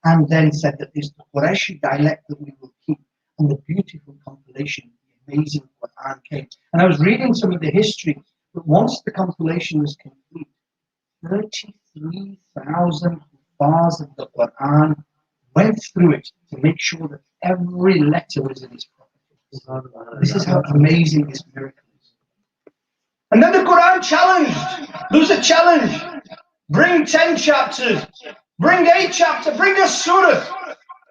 and then said that it's the Qurayshi dialect that we will keep, and the beautiful compilation, the amazing Quran came. And I was reading some of the history, but once the compilation was complete, 33,000 bars of the Quran went through it to make sure that every letter was in its proper place. This is how amazing this miracle is. And then the Quran challenged. There was a challenge. Bring 10 chapters. Bring 8 chapters. Bring a surah.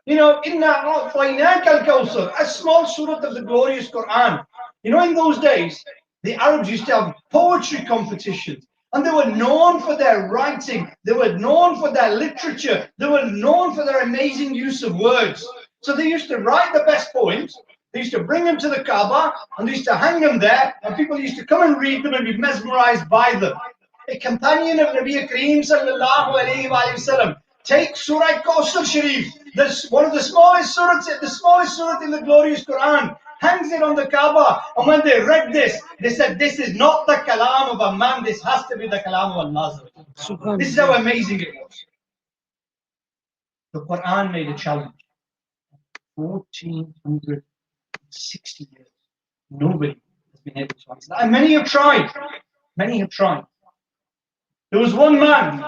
You know, a small surah of the glorious Quran. You know, in those days, the Arabs used to have poetry competitions. And they were known for their writing. They were known for their literature. They were known for their amazing use of words. So they used to write the best poems. They used to bring them to the Kaaba and they used to hang them there. And people used to come and read them and be mesmerized by them. A companion of Nabi Kareem sallallahu alayhi wa sallam, take Surah Kawthar Sharif, one of the smallest surah in the glorious Quran, hangs it on the Kaaba, and when they read this, they said, this is not the kalam of a man, this has to be the kalam of Allah. This is how amazing it was. The Quran made a challenge. 1460 years. Nobody has been able to answer that. And many have tried. Many have tried. There was one man,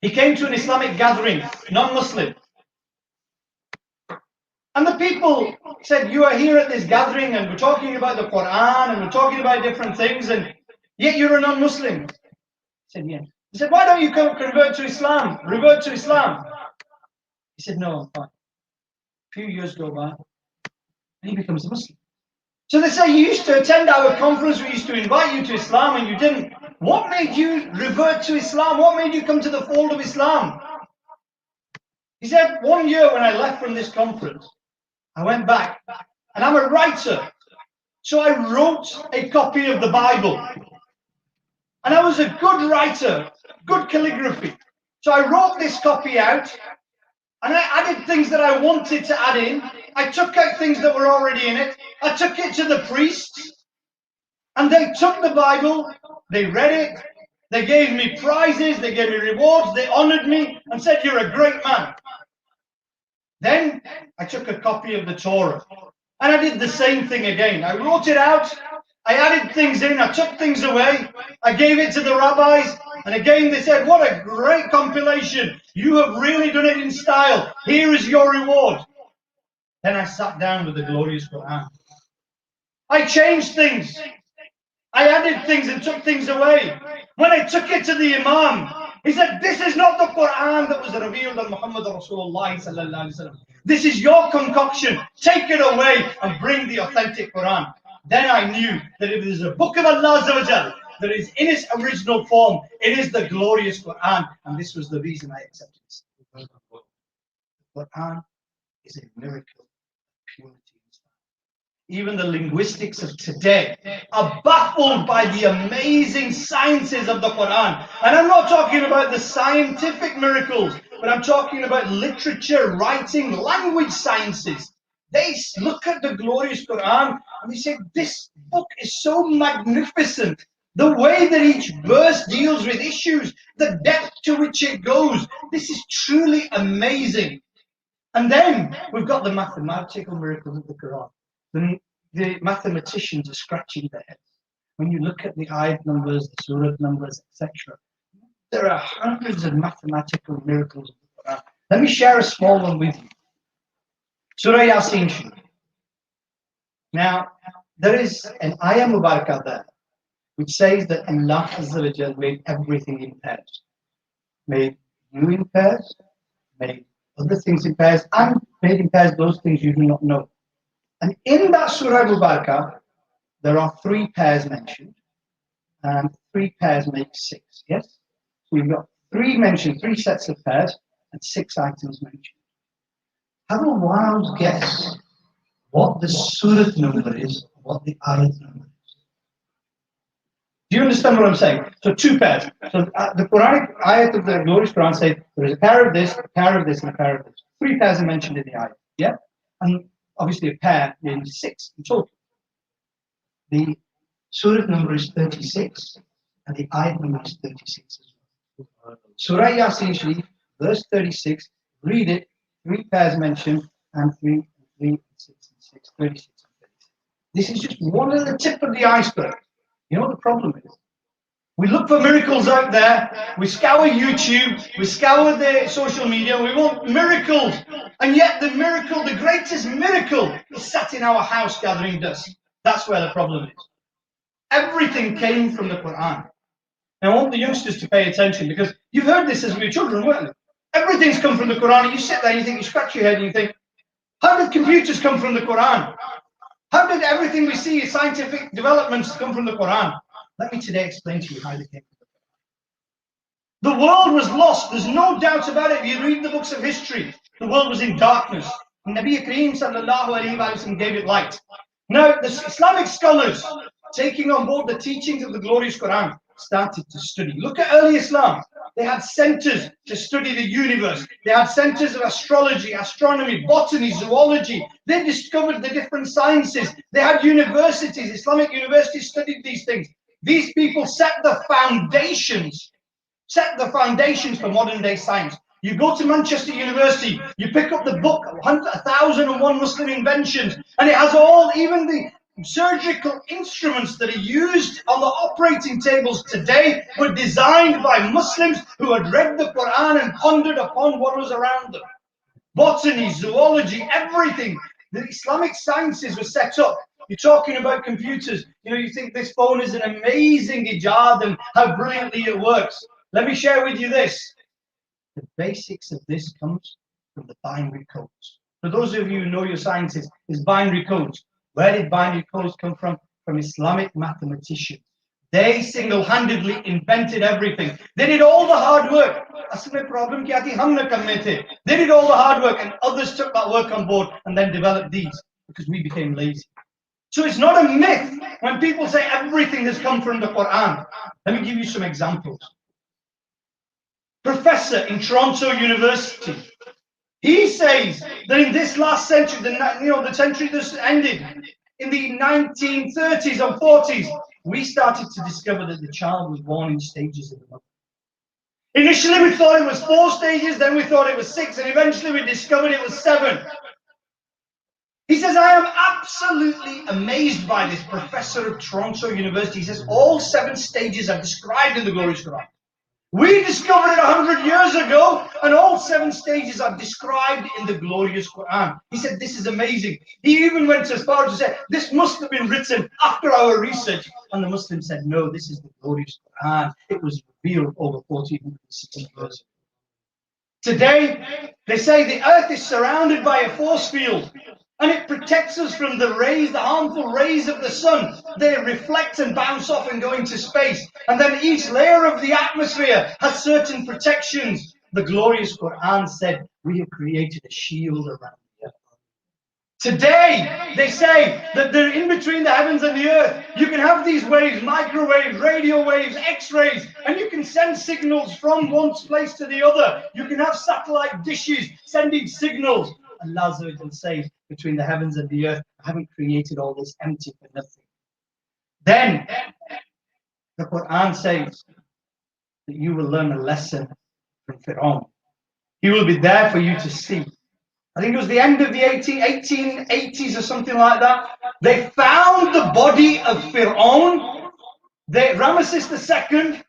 he came to an Islamic gathering, non-Muslim. And the people said, you are here at this gathering and we're talking about the Quran and we're talking about different things and yet you're a non-Muslim. He said, yes. He said, why don't you convert to Islam? Revert to Islam. He said, no, I'm fine. A few years go by and he becomes a Muslim. So they say, you used to attend our conference, we used to invite you to Islam and you didn't. What made you revert to Islam? What made you come to the fold of Islam? He said, 1 year when I left from this conference, I went back, and I'm a writer. So I wrote a copy of the Bible. And I was a good writer, good calligraphy. So I wrote this copy out, and I added things that I wanted to add in. I took out things that were already in it. I took it to the priests, and they took the Bible, they read it, they gave me prizes, they gave me rewards, they honored me, and said, you're a great man. Then I took a copy of the Torah and I did the same thing again. I wrote it out, I added things in, I took things away, I gave it to the rabbis, and again they said, what a great compilation. You have really done it in style. Here is your reward. Then I sat down with the glorious Quran. I changed things. I added things and took things away. When I took it to the Imam, he said, this is not the Quran that was revealed on Muhammad Rasulullah sallallahu alaihi wasallam. This is your concoction. Take it away and bring the authentic Quran. Then I knew that if there's a book of Allah Azza wa Jal that is in its original form, it is the glorious Quran. And this was the reason I accepted it. The Quran is a miracle of purity. Even the linguistics of today are baffled by the amazing sciences of the Quran. And I'm not talking about the scientific miracles, but I'm talking about literature, writing, language sciences. They look at the glorious Quran and they say, this book is so magnificent. The way that each verse deals with issues, the depth to which it goes, this is truly amazing. And then we've got the mathematical miracles of the Quran. The mathematicians are scratching their heads. When you look at the ayat numbers, the surah numbers, etc., there are hundreds of mathematical miracles of the Quran. Let me share a small one with you. Surah Yasin. Now, there is an ayah mubarakah there, which says that Allah Azza wa Jal made everything in pairs. Made you in pairs, made other things in pairs, and made in pairs those things you do not know. And in that Surah Mubarakah, there are 3 pairs mentioned, and 3 pairs make 6, yes? So you've got 3 mentioned, 3 sets of pairs, and 6 items mentioned. Have a wild guess what the surah number is, what the ayat number is. Do you understand what I'm saying? So 2 pairs. So the Quranic ayat of the glorious Quran says, there is a pair of this, a pair of this, and a pair of this. 3 pairs are mentioned in the ayat, yeah? And obviously a pair means 6 in total. The surah number is 36 and the ayat number is 36 as well. Surah Yasin Sharif, verse 36, Read it. 3 pairs mentioned, and 3, 3, 6, and 6, 36 and 36. This is just one of the tip of the iceberg. You know what the problem is? We look for miracles out there. We scour YouTube. We scour the social media. We want miracles. And yet the miracle, the greatest miracle, is sat in our house gathering dust. That's where the problem is. Everything came from the Quran. Now I want the youngsters to pay attention, because you've heard this as we were children, weren't you? Everything's come from the Quran. You sit there and you think, you scratch your head and you think, how did computers come from the Quran? How did everything we see, scientific developments, come from the Quran? Let me today explain to you how they came from the Quran. The world was lost. There's no doubt about it. If you read the books of history, the world was in darkness. And Nabi Kareem sallallahu alayhi wa sallam gave it light. Now, the Islamic scholars, taking on board the teachings of the glorious Quran, started to study. Look at early Islam. They had centers to study the universe. They had centers of astrology, astronomy, botany, zoology. They discovered the different sciences. They had universities. Islamic universities studied these things. These people set the foundations for modern day science. You go to Manchester University, you pick up the book, 1001 Muslim Inventions, and it has all, even the surgical instruments that are used on the operating tables today were designed by Muslims who had read the Quran and pondered upon what was around them. Botany, zoology, everything. The Islamic sciences were set up. You're talking about computers. You know, you think this phone is an amazing ijad and how brilliantly it works. Let me share with you this. The basics of this comes from the binary codes. For those of you who know your sciences, it's binary codes. Where did binary codes come from? From Islamic mathematicians. They single-handedly invented everything. They did all the hard work. They did all the hard work, and others took that work on board and then developed these, because we became lazy. So it's not a myth when people say everything has come from the Quran. Let me give you some examples. Professor in Toronto University, he says that in this last century, the century that's ended, in the 1930s or 40s, we started to discover that the child was born in stages of the mother. Initially, we thought it was 4 stages, then we thought it was 6, and eventually we discovered it was 7. He says, I am absolutely amazed by this. Professor of Toronto University, he says, all 7 stages are described in the glorious Quran. We discovered it 100 years ago, and all 7 stages are described in the glorious Quran. He said, this is amazing. He even went as far as to say, this must have been written after our research. And the Muslims said, no, this is the glorious Quran. It was revealed over 1460 years ago. Today, they say the earth is surrounded by a force field, and it protects us from the rays, the harmful rays of the sun. They reflect and bounce off and go into space. And then each layer of the atmosphere has certain protections. The glorious Quran said, we have created a shield around the earth. Today, they say that they're in between the heavens and the earth. You can have these waves, microwaves, radio waves, X-rays, and you can send signals from one place to the other. You can have satellite dishes sending signals. Allah says, between the heavens and the earth, I haven't created all this empty for nothing. Then, the Quran says that you will learn a lesson from Fir'aun. He will be there for you to see. I think it was the end of the 1880s or something like that. They found the body of Fir'aun. Ramesses II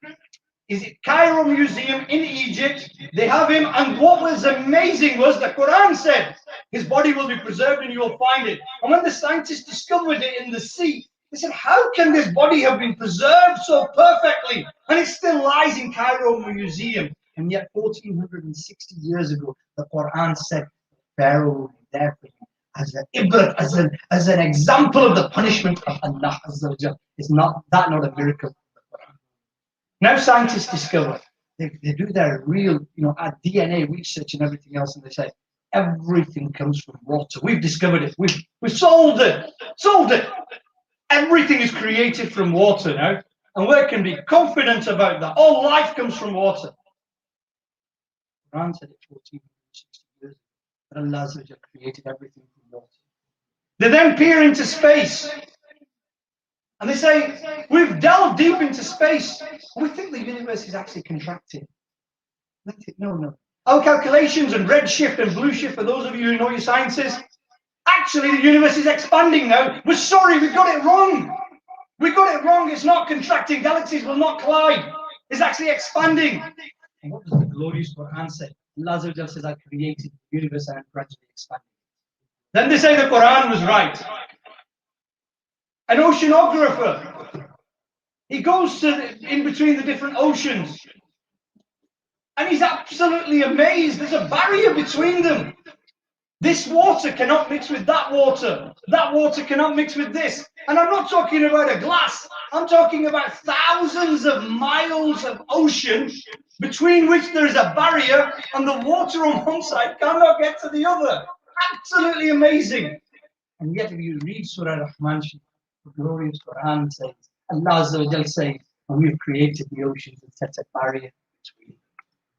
is at Cairo Museum in Egypt. They have him, and what was amazing was the Quran said his body will be preserved and you will find it. And when the scientists discovered it in the sea, they said, how can this body have been preserved so perfectly? And it still lies in Cairo Museum. And yet 1460 years ago, the Quran said Pharaoh will be there for you as an ibrat, as an example of the punishment of Allah Azza wa Jal. Is not that not a miracle? Now scientists discover, they do their real, DNA research and everything else, and they say everything comes from water. We've discovered it. We've solved it. Solved it. Everything is created from water now, and we can be confident about that. All life comes from water. Quran said it 1460 years ago, that Allah created everything from water. They then peer into space. And they say, we've delved deep into space. We think the universe is actually contracting. No. Our calculations and redshift and blue shift, for those of you who know your sciences, actually the universe is expanding now. We're sorry, we got it wrong. We got it wrong. It's not contracting. Galaxies will not collide. It's actually expanding. And what does the glorious Quran say? Allah says, I created the universe and I'm gradually expanding. Then they say the Quran was right. An oceanographer, he goes in between the different oceans. And he's absolutely amazed. There's a barrier between them. This water cannot mix with that water. That water cannot mix with this. And I'm not talking about a glass. I'm talking about thousands of miles of ocean between which there is a barrier and the water on one side cannot get to the other. Absolutely amazing. And yet if you read Surah Rahman, the glorious Quran says, Allah says, and we've created the oceans and set a barrier between them.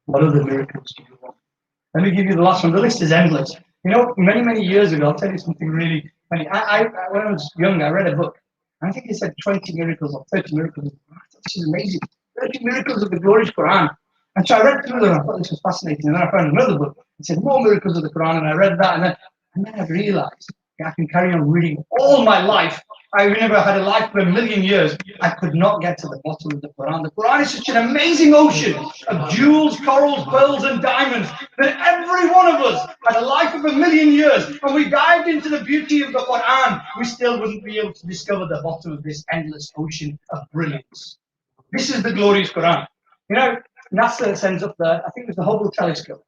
What other miracles do you want? Let me give you the last one. The list is endless. You know, many years ago, I'll tell you something really funny. When I was young, I read a book. I think it said 20 miracles or 30 miracles. This is amazing. 30 miracles of the glorious Quran. And so I read through them. I thought this was fascinating. And then I found another book. It said more miracles of the Quran. And I read that. And then I realized I can carry on reading all my life. I've never had a life for 1,000,000 years. I could not get to the bottom of the Quran. The Quran is such an amazing ocean of jewels, corals, pearls, and diamonds that every one of us had a life of 1,000,000 years. And we dived into the beauty of the Quran. We still wouldn't be able to discover the bottom of this endless ocean of brilliance. This is the glorious Quran. You know, NASA sends up I think it was the Hubble telescope.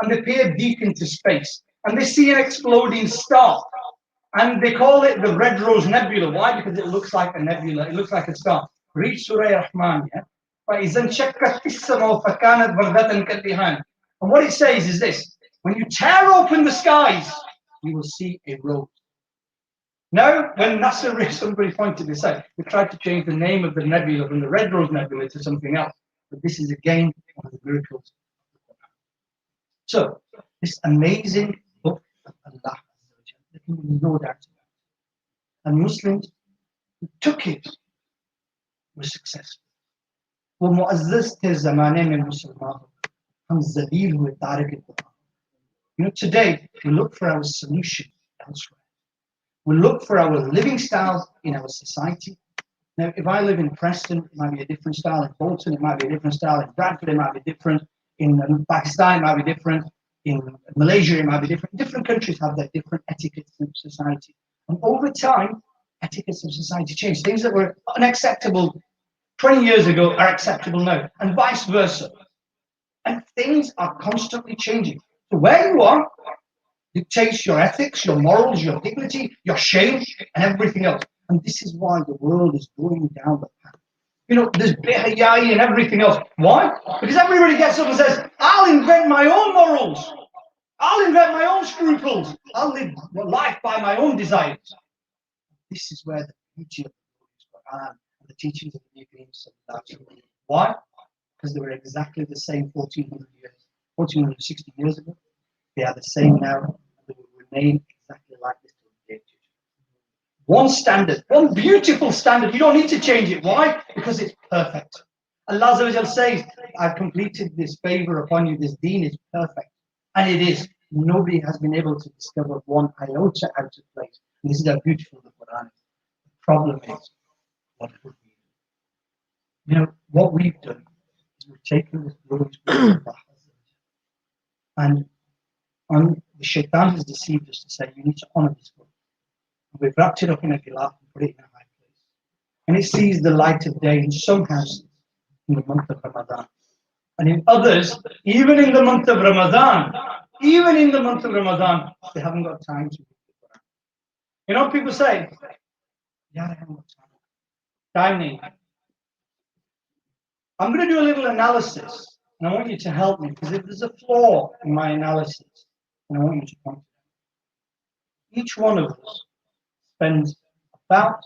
And they peer deep into space. And they see an exploding star. And they call it the Red Rose Nebula. Why? Because it looks like a nebula. It looks like a star. Read Surah Rahman. Yeah? And what it says is this. When you tear open the skies, you will see a rose. Now, when NASA, somebody pointed this out, they tried to change the name of the nebula from the Red Rose Nebula to something else. But this is again one of the miracles. So, this amazing book of Allah, there can be no doubt about it. And Muslims who took it were successful. ومعزز थे ज़माने में मुसलमान हम ज़लील हुए Tariq Quran. You know, today we look for our solution elsewhere. We look for our living styles in our society. Now, if I live in Preston, it might be a different style. In Bolton, it might be a different style. In Bradford, it might be different. In Pakistan, it might be different. In Malaysia, it might be different. Different countries have their different etiquettes of society. And over time, etiquettes of society change. Things that were unacceptable 20 years ago are acceptable now, and vice versa. And things are constantly changing. So where you are dictates your ethics, your morals, your dignity, your shame, and everything else. And this is why the world is going down the path. You know, there's behayai and everything else. Why? Because everybody gets up and says, I'll invent my own morals. I'll invent my own scruples. I'll live life by my own desires. This is where the beauty of the Quran and the teachings of the Nabi. Why? Because they were exactly the same 1460 years ago. They are the same now. And they will remain exactly like this till the day of judgment. One standard, one beautiful standard. You don't need to change it. Why? Because it's perfect. Allah says, I've completed this favor upon you. This deen is perfect. And it is. Nobody has been able to discover one iota out of place. And this is how beautiful the Quran is. The problem is, what would we do? You know, what we've done is we've taken this glorious book of Allah and the shaitan has deceived us to say, you need to honor this book. And we've wrapped it up in a gilaf and put it in a high place. And it sees the light of day in some houses in the month of Ramadan. And in others, even in the month of Ramadan, they haven't got time to read the Quran. You know, people say, yeah, I haven't got time. Time. I'm going to do a little analysis, and I want you to help me, because if there's a flaw in my analysis, and I want you to point it out. Each one of us spends about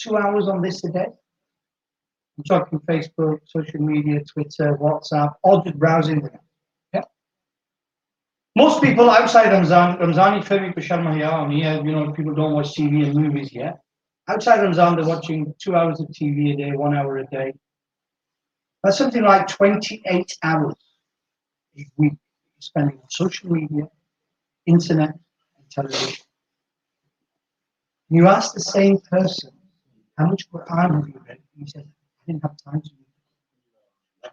2 hours on this a day. I'm talking Facebook, social media, Twitter, WhatsApp, or just browsing the net. Yeah. Most people outside Ramzan you know, people don't watch TV and movies yet. Outside Ramzan, they're watching 2 hours of TV a day, 1 hour a day. That's something like 28 hours a week. spending on social media, internet, and television. You ask the same person, how much Quran have you read? He says, I didn't have time to read.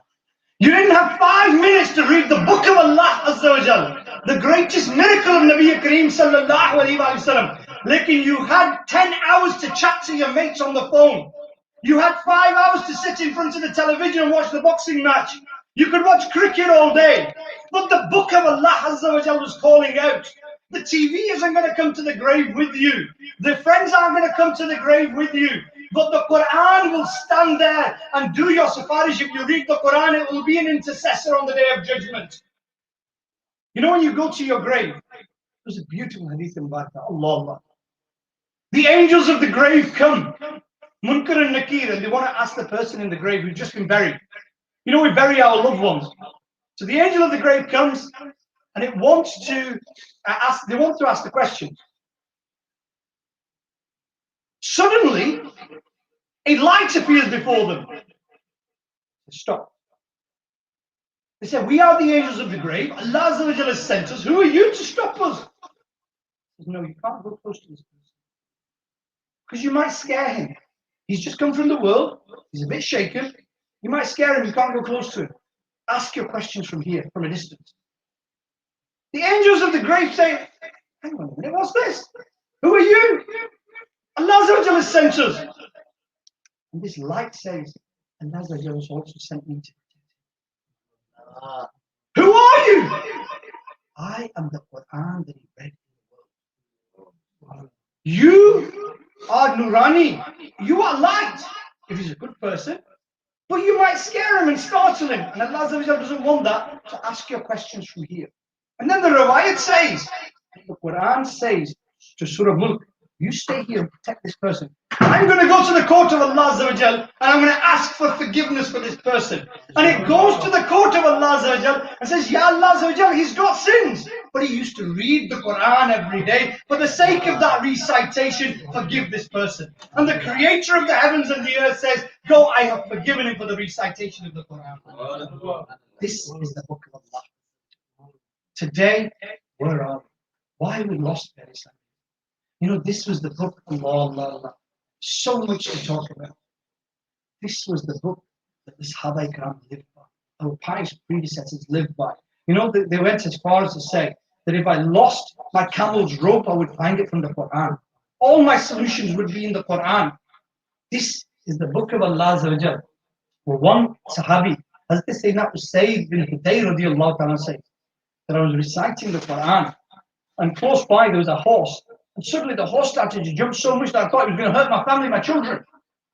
You didn't have 5 minutes to read the book of Allah Azza wa Jal, the greatest miracle of Nabi Kareem sallallahu alayhi wa sallam. Lekin you had 10 hours to chat to your mates on the phone. You had 5 hours to sit in front of the television and watch the boxing match. You could watch cricket all day. But the book of Allah Azza wa Jal was calling out. The TV isn't going to come to the grave with you. The friends aren't going to come to the grave with you. But the Quran will stand there and do your safarish. If you read the Quran, it will be an intercessor on the day of judgment. You know, when you go to your grave, there's a beautiful hadith about that. Allah. The angels of the grave come, Munkar and Nakir, and they want to ask the person in the grave who's just been buried. You know, we bury our loved ones. So the angel of the grave comes and it wants to ask, they want to ask the question. Suddenly, a light appears before them. Stop. They say, we are the angels of the grave. Allah Azza wa Jalla has sent us. Who are you to stop us? He says, no, you can't go close to this person. Because you might scare him. He's just come from the world. He's a bit shaken. You might scare him. You can't go close to him. Ask your questions from here, from a distance. The angels of the grave say, hang on a minute, what's this? Who are you? Allah Azza wa Jalla has sent us. And this light says, Allah Azza wa Jalla has also sent me to who are you? I am the Quran that he read in the world. You are Nurani. You are light. If he's a good person. But you might scare him and startle him. And Allah Azza wa Jalla doesn't want that. So ask your questions from here. And then the riwayat says, the Quran says to Surah Mulk, you stay here and protect this person. I'm going to go to the court of Allah Azza wa Jal and I'm going to ask for forgiveness for this person. And it goes to the court of Allah Azza wa Jal and says, Ya Allah Azza wa Jal, he's got sins. But he used to read the Quran every day. For the sake of that recitation, forgive this person. And the creator of the heavens and the earth says, go, I have forgiven him for the recitation of the Quran. This is the book of Allah. Today, where are we? Why we lost Islam? You know, this was the book of Allah. So much to talk about. This was the book that the Sahaba Ikram lived by. Our pious predecessors lived by. You know, they went as far as to say that if I lost my camel's rope, I would find it from the Quran. All my solutions would be in the Quran. This is the book of Allah Azza wa Jal. For one Sahabi, as they say, not Usayd bin Hudayr radiallahu ta'ala says, that I was reciting the Quran, and close by there was a horse. And suddenly the horse started to jump so much that I thought it was going to hurt my family, my children.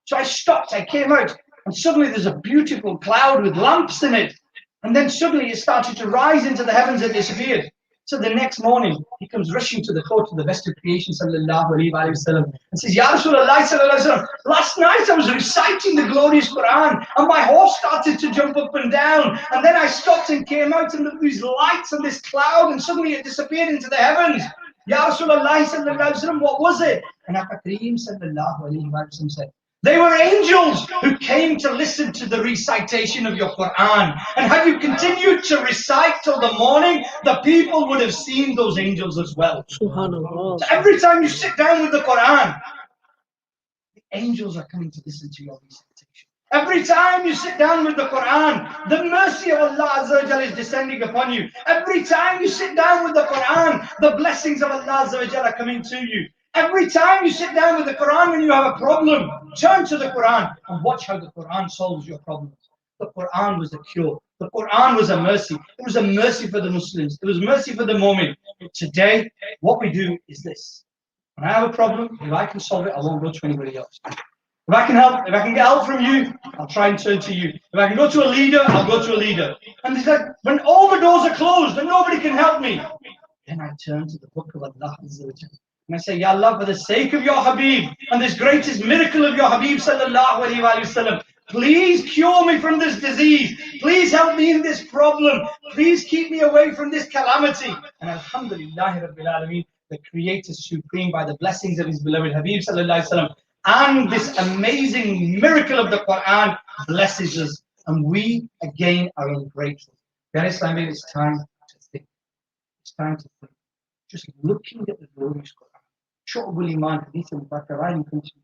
So I stopped, I came out, and suddenly there's a beautiful cloud with lamps in it. And then suddenly it started to rise into the heavens and disappeared. So the next morning, he comes rushing to the court of the best of creation, sallallahu alayhi wa sallam, and says, Ya Rasulullah, sallallahu alayhi wa sallam, last night I was reciting the glorious Quran, and my horse started to jump up and down, and then I stopped and came out, and there were these lights and this cloud, and suddenly it disappeared into the heavens. Ya Rasulullah, sallallahu alayhi wa sallam, what was it? And Nabi Kareem, sallallahu alayhi wa sallam, said, they were angels who came to listen to the recitation of your Quran. And had you continued to recite till the morning, the people would have seen those angels as well. So every time you sit down with the Quran, the angels are coming to listen to your recitation. Every time you sit down with the Quran, the mercy of Allah Azza wa Jalla is descending upon you. Every time you sit down with the Quran, the blessings of Allah Azza wa Jalla are coming to you. Every time you sit down with the Quran when you have a problem, turn to the Quran and watch how the Quran solves your problems. The Quran was a cure. The Quran was a mercy. It was a mercy for the Muslims. It was mercy for the Mu'min. Today, what we do is this. When I have a problem, if I can solve it, I won't go to anybody else. If I can help, if I can get help from you, I'll try and turn to you. If I can go to a leader, I'll go to a leader. And it's like, when all the doors are closed and nobody can help me, then I turn to the book of Allah Azza wa Jalla. And I say, Ya Allah, for the sake of your Habib and this greatest miracle of your Habib sallallahu alayhi wa sallam, please cure me from this disease. Please help me in this problem. Please keep me away from this calamity. And alhamdulillah rabbil alameen, the Creator Supreme, by the blessings of his beloved Habib sallallahu alayhi wa sallam, and this amazing miracle of the Quran blesses us. And we again are ungrateful. Then it's time to think. It's time to think. Just looking at the glorious Quran. Shu'bul Iman, Hadith al-Bakr, right in front of you.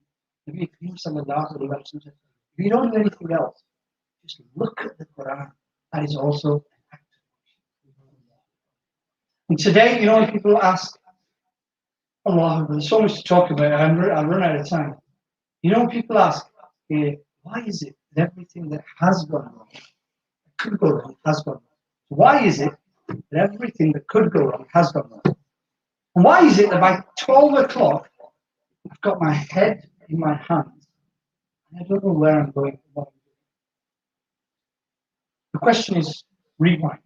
Nabi Kareem sallallahu alayhi wa sallam. If you don't do anything else, just look at the Quran. That is also an act of worship. And today, you know, when people ask, Allah, there's so much to talk about, I'll run out of time. You know, people ask, why is it that everything that has gone wrong, could go wrong, has gone wrong? Why is it that everything that could go wrong has gone wrong? And why is it that by 12 o'clock, I've got my head in my hands, and I don't know where I'm going? What I'm doing? The question is, rewind.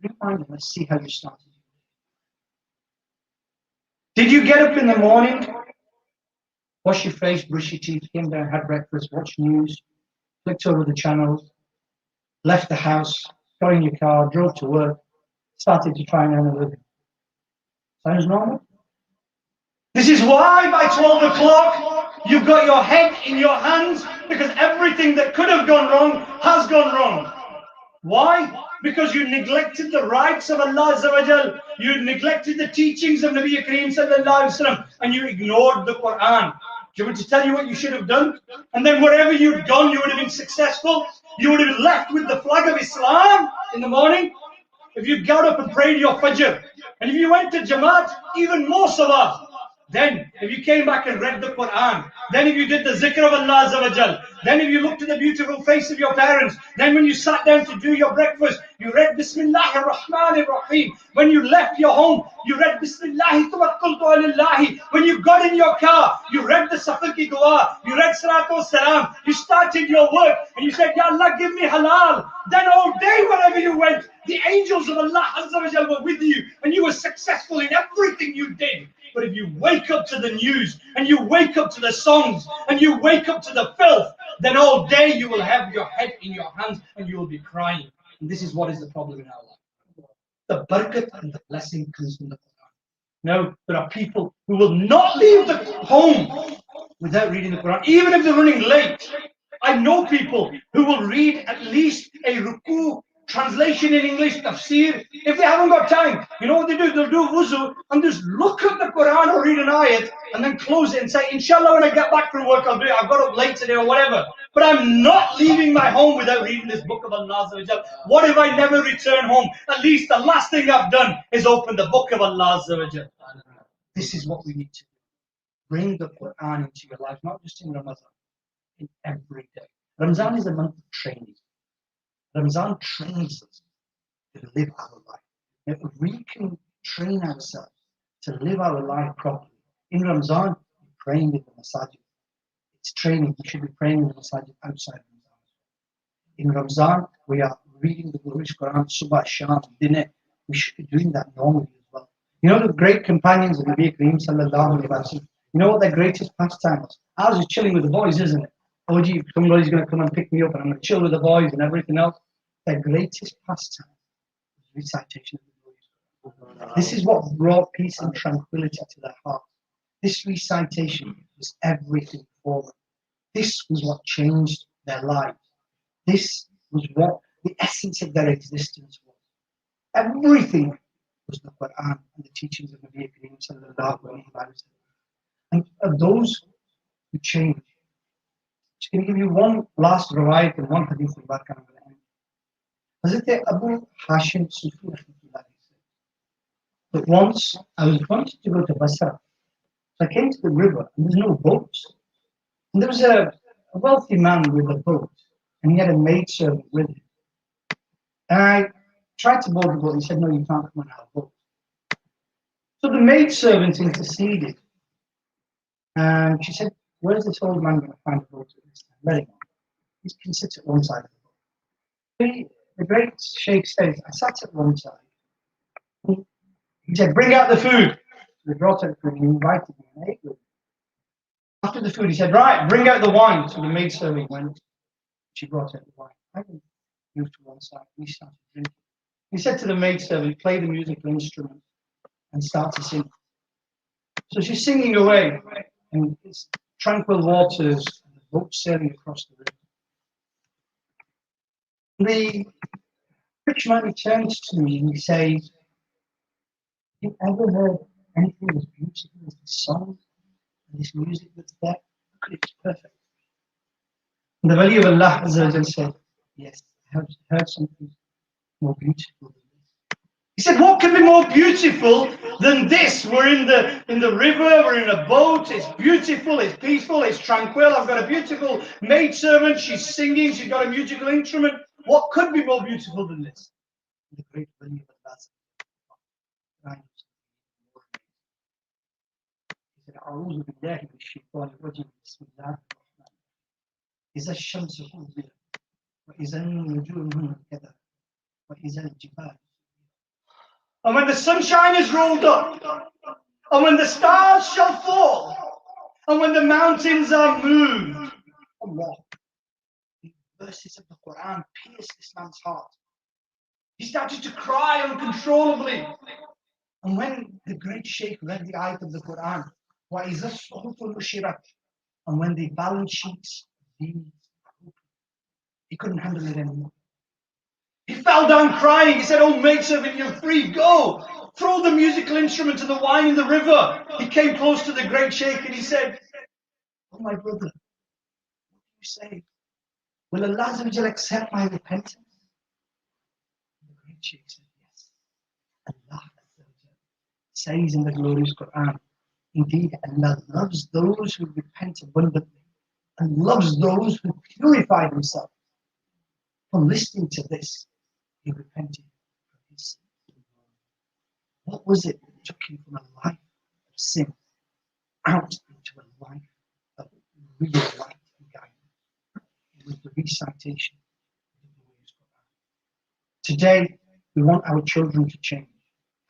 Rewind and let's see how you started. Did you get up in the morning, wash your face, brush your teeth, came down, had breakfast, watched news, flicked over the channels, left the house, got in your car, drove to work, started to try and earn a living? Sounds normal? This is why by 12 o'clock you've got your head in your hands, because everything that could have gone wrong has gone wrong. Why? Because you neglected the rights of Allah Azza wa Jal. You neglected the teachings of Nabi Kareem sallallahu alaihi wasallam, and you ignored the Quran. Do you want to tell you what you should have done? And then wherever you'd gone, you would have been successful. You would have been left with the flag of Islam in the morning. If you got up and prayed your Fajr, and if you went to Jamaat, even more Sawab. Then, if you came back and read the Quran, then if you did the zikr of Allah Azza wa Jal, then if you looked at the beautiful face of your parents, then when you sat down to do your breakfast, you read Bismillahir Rahmanir Rahim. When you left your home, you read Bismillahi Tawakkaltu Alillahi. When you got in your car, you read the Safar ki dua, you read Salatu Salam, you started your work, and you said, Ya Allah, give me halal. Then all day, wherever you went, the angels of Allah Azza wa Jal were with you, and you were successful in everything you did. But if you wake up to the news, and you wake up to the songs, and you wake up to the filth, then all day you will have your head in your hands and you will be crying. And this is what is the problem in our life. The barakat and the blessing comes from the Quran. No, there are people who will not leave the home without reading the Quran, even if they're running late. I know people who will read at least a ruku, translation in English, tafsir. If they haven't got time, you know what they do? They'll do wuzu and just look at the Quran or read an ayat and then close it and say, Inshallah, when I get back from work, I'll do it. I've got up late today or whatever. But I'm not leaving my home without reading this book of Allah. What if I never return home? At least the last thing I've done is open the book of Allah. This is what we need to do. Bring the Quran into your life, not just in Ramadan, in every day. Ramadan is a month of training. Ramzan trains us to live our life. If we can train ourselves to live our life properly, in Ramzan, we're praying in the masajid. It's training. We should be praying in the masajid outside Ramzan. In Ramzan, we are reading the glorious Quran, Subah, Sham, Dinner. We should be doing that normally as well. You know the great companions of Nabi Kareem sallallahu alaihi wasallam. You know what their greatest pastime was? Ours is chilling with the boys, isn't it? Oh, gee, somebody's going to come and pick me up and I'm going to chill with the boys and everything else. Their greatest pastime was recitation of the glorious. This is what brought peace and tranquility to their heart. This recitation was everything for them. This was what changed their lives. This was what the essence of their existence was. Everything was the Quran and the teachings of Nabi Kareem sallallahu alaihi wasallam. And of those who changed, I'm going to give you one last riwayat and one hadith of Barkan. Hazrat Abu Hashim Sufi said that once I was wanting to go to Basra. So I came to the river and there's no boats. And there was a wealthy man with a boat and he had a maidservant with him. And I tried to board the boat and he said, no, you can't come on our boat. So the maidservant interceded and she said, where's this old man going to find a boat at this time? Let him on. He can sit at one side of the boat. The great Sheikh says, I sat at one side. He said, bring out the food. So they brought out food and he invited me and I ate with him. After the food, he said, right, bring out the wine. So the maidservant went. She brought out the wine. I moved to one side. We started drinking. He said to the maidservant, play the musical instrument and start to sing. So she's singing away. And it's tranquil waters and the boat sailing across the river. The rich man turns to me and he says, you ever heard anything as beautiful as this song and this music that's there? Look at it, it's perfect. And the Wali of Allah Azza wa Jal said, yes, I have heard something more beautiful than this. He said, what can be more beautiful than this? We're in the river, we're in a boat, it's beautiful, it's peaceful, it's tranquil. I've got a beautiful maidservant, she's singing, she's got a musical instrument. What could be more beautiful than this? The great Wali of Allah said, أعوذ بالله من الشيطان الرجيم بسم الله الرحمن الرحيم إذا الشمس كورت وإذا النجوم انكدرت وإذا الجبال. And when the sunshine is rolled up, and when the stars shall fall, and when the mountains are moved. Allah, the verses of the Quran pierced this man's heart. He started to cry uncontrollably. And when the great Sheikh read the ayat of the Quran, وَإِذَا الصُّحُفُ نُشِرَتْ, and when the balance sheets of deeds are open, he couldn't handle it anymore. He fell down crying. He said, oh, maidservant, you're free. Go. Throw the musical instrument and the wine in the river. He came close to the great Sheikh and he said, oh, my brother, what do you say? Will Allah accept my repentance? The great Sheikh said, yes. Allah says in the glorious Quran, indeed, Allah loves those who repent abundantly and loves those who purify themselves. From listening to this, he repented from his sin. What was it that took him from a life of sin out into a life of real light and guidance? It was the recitation of the glorious Quran. Today, we want our children to change.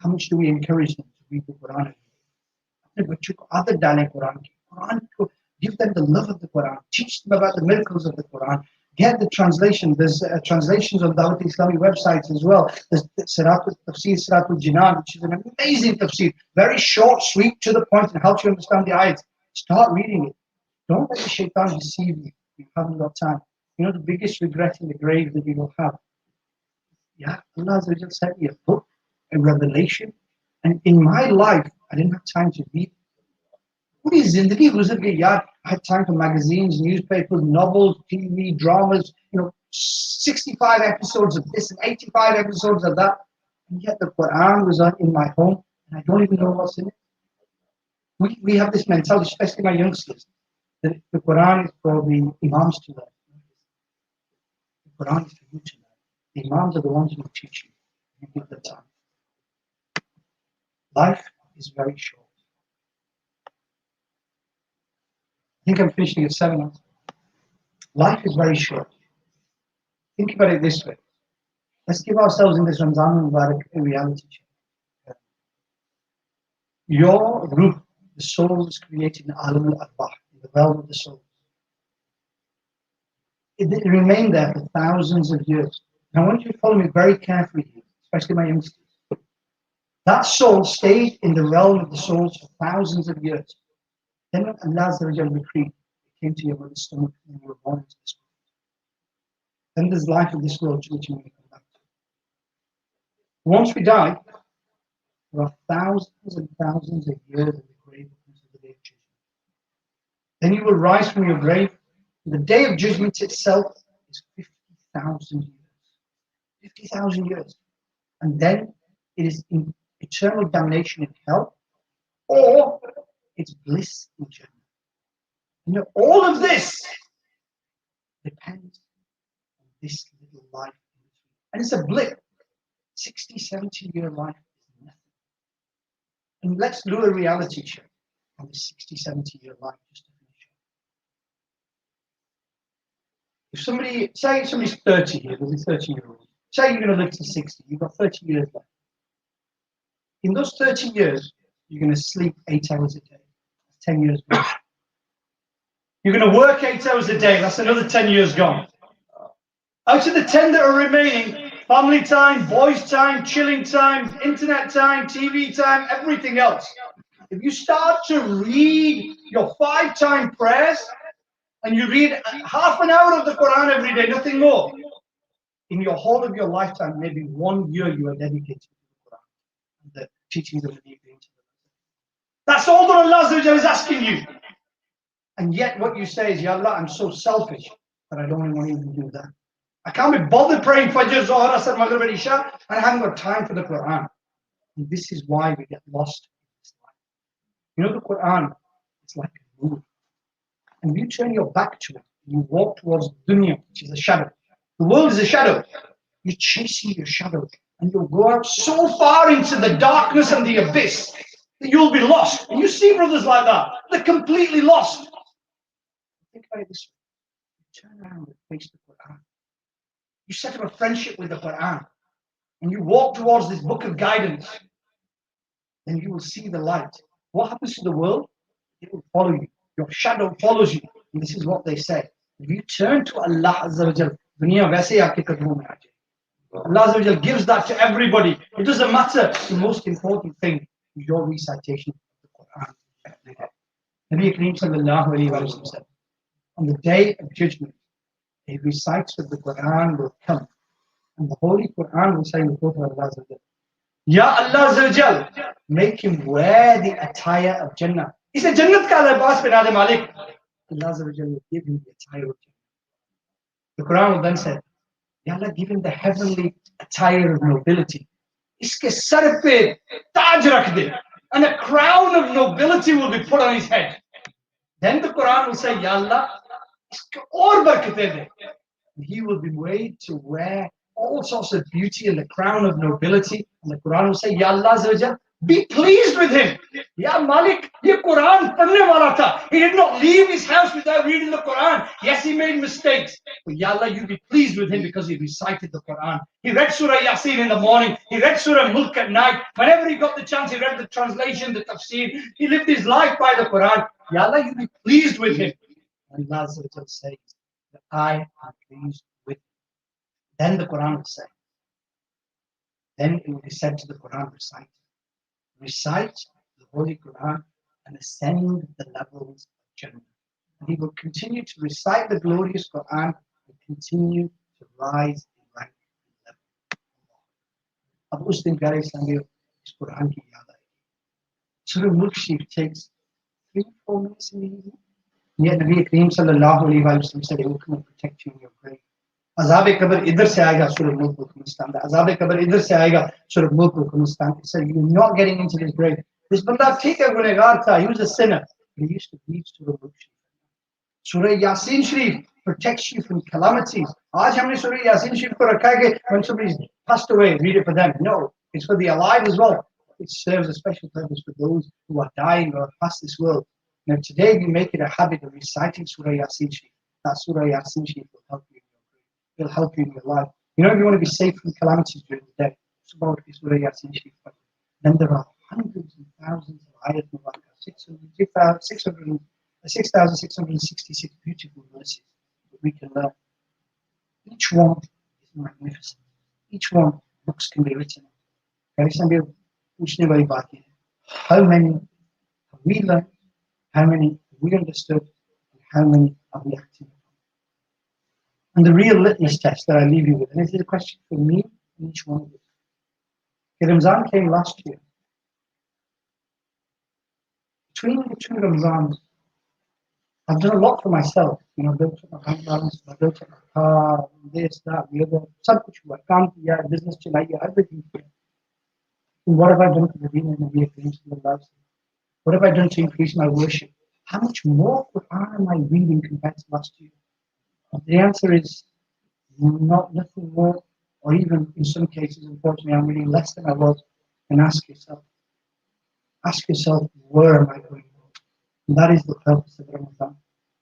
How much do we encourage them to read the Quran? Give them the love of the Quran. Teach them about the miracles of the Quran. Get the translation. There's translations on the Islamic websites as well. There's Siratul Tafsir, Siratul Jinan, which is an amazing tafsir. Very short, sweet, to the point, and helps you understand the ayats. Start reading it. Don't let the shaitan deceive you. You haven't got time. You know the biggest regret in the grave that you will have? Yeah, Allah sent me a book, a revelation. And in my life, I didn't have time to read. I had time for magazines, newspapers, novels, TV, dramas, 65 episodes of this and 85 episodes of that. And yet the Quran was in my home and I don't even know what's in it. We have this mentality, especially my youngsters, that the Quran is for the Imams to learn. The Quran is for you to learn. The Imams are the ones who will teach you. You give them time. Life is very short. I think I'm finishing at 7. Life is very short. Think about it this way. Let's give ourselves in this Ramzan Mubarak a reality check. Your ruh, the soul, is created in Alam al-Arbah, in the realm of the soul. It remained there for thousands of years. And I want you to follow me very carefully here, especially my youngsters. That soul stayed in the realm of the souls for thousands of years. Then when Allah decreed, it came to your mother's stomach and you were born into this world. Then there's life of this world to which you may come back to. Once we die, there are thousands and thousands of years in the grave until the day of judgment. Then you will rise from your grave. The day of judgment itself is 50,000 years. 50,000 years. And then it is in eternal damnation in hell, or it's bliss in Jannah. All of this depends on this little life. And it's a blip. 60, 70-year life is nothing. And let's do a reality check on this 60, 70-year life just to finish up. If somebody's 30 here, there's a 30-year-old. Say you're going to live to 60, you've got 30 years left. In those 30 years, you're going to sleep 8 hours a day. 10 years gone. You're going to work 8 hours a day. That's another 10 years gone. Out of the 10 that are remaining, family time, boys time, chilling time, internet time, TV time, everything else. If you start to read your 5-time prayers and you read half an hour of the Quran every day, nothing more, in your whole of your lifetime, maybe 1 year you are dedicated to the Quran. The teachings of the Nabi. That's all that Allah Azza wa Jalla is asking you. And yet what you say is, Ya Allah, I'm so selfish that I don't want to even do that. I can't be bothered praying Fajr, Zohar, Asr, Maghrib, and Isha, and I haven't got time for the Quran. And this is why we get lost in this life. You know, the Quran is like a moon. And you turn your back to it, you walk towards dunya, which is a shadow. The world is a shadow. You're chasing your shadow, and you'll go out so far into the darkness and the abyss that you'll be lost. And you see brothers like that. They're completely lost. Think about it this way. You turn around and face the Quran. You set up a friendship with the Quran, and you walk towards this book of guidance. Then you will see the light. What happens to the world? It will follow you. Your shadow follows you. And this is what they say. If you turn to Allah Azza wa Jal, dunya waise hi aapke qadamon mein aa jaye. Allah Azza wa Jal gives that to everybody. It doesn't matter. The most important thing is your recitation of the Quran. Nabi Kareem sallallahu alayhi wa sallam said, on the day of judgment, a reciter of the Quran will come. And the Holy Quran will say in the book of Allah Azza wa Jal, Ya Allah Azza wa Jal, make him wear the attire of Jannah. He said, Jannat ka libas pehna de Malik. Allah Azza wa Jal will give him the attire of Jannah. The Quran will then say, Ya Allah, give him the heavenly attire of nobility. Iske sar pe taj rakh de. And a crown of nobility will be put on his head. Then the Quran will say, Ya Allah, iske aur barakate de. And he will be made to wear all sorts of beauty and the crown of nobility. And the Quran will say, Ya Allah Azza wa Jal, be pleased with him. Ya Malik, ye Quran padhne wala tha. He did not leave his house without reading the Quran. Yes, he made mistakes. But Ya Allah, you be pleased with him because he recited the Quran. He read Surah Yasin in the morning. He read Surah Mulk at night. Whenever he got the chance, he read the translation, the tafsir. He lived his life by the Quran. Ya Allah, you be pleased with him. And Allah Azza wa Jal says that I am pleased with him. Then the Quran will say, then it will be said to the Quran, recite the Holy Quran and ascend the levels of Jannah. And he will continue to recite the glorious Quran and continue to rise in rank and level. Ab us din pyare sange is Quran ki yaad aayegi. Surah Mulk Sharif takes 3-4 minutes in the evening. Yet Nabi Kareem sallallahu alayhi wa sallam said, it will come and protect you in your grave. Azab-e-Qabr idhar se aayega, Surah Mulk will come and stand. Azab-e-Qabr idhar se aayega, Surah Mulk will come and stand. He said, you're not getting into this grave. This banda theek hai, gunegar tha, he was a sinner. He used to read Surah Mulk Sharif. Surah Yasin Sharif protects you from calamities. Aaj humne Surah Yasin Sharif ko rakha hai, when somebody's passed away, read it for them. No, it's for the alive as well. It serves a special purpose for those who are dying or have passed this world. Now today we make it a habit of reciting Surah Yasin Sharif. That Surah Yasin Sharif will help you. It'll help you in your life. You know, if you want to be safe from calamities during the day, it's about Surah Yasin Sharif. Then there are hundreds and thousands of ayat mubarakah, 6,666 beautiful verses that we can learn. Each one is magnificent. Each one, books can be written. How many have we learned? How many have we understood? And how many are we acting? And the real litmus test that I leave you with, and this is a question for me and each one of you. Ramzan came last year. Between the two Ramzans, I've done a lot for myself. You know, built up my bank balance, I built up my car, this, that, the other. Sab kuch hua, kaam kiya, business chalaiya, everything. And what have I done for the deen and Nabi Kareem sallallahu alaihi wasallam? What have I done to increase my worship? How much more Quran am I reading compared to last year? The answer is nothing more, or even in some cases, unfortunately, I'm reading less than I was. And ask yourself, where am I going? And that is the purpose of Ramadan.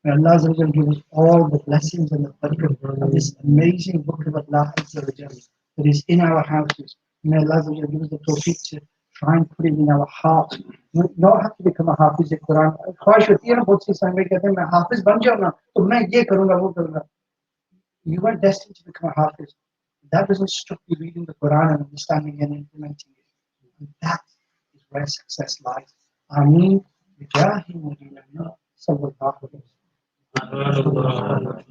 May Allah Azza wa Jal give us all the blessings and the barakah of this amazing book of Allah Azza wa Jal that is in our houses. May Allah Azza wa Jal give us the tawfiq to try and put it in our hearts. You don't have to become a hafiz of Quran. ख्वाहिश होती है ना बहुत सी संगत कहते हैं मैं हाफिज बन जाऊँ ना तो मैं ये करूँगा वो करूँगा. You weren't destined to become a hafiz. That doesn't stop you reading the Quran and understanding and implementing it. And that is where success lies. Ameen. Bijahi Nabi Sallallahu Alaihi Wasallam.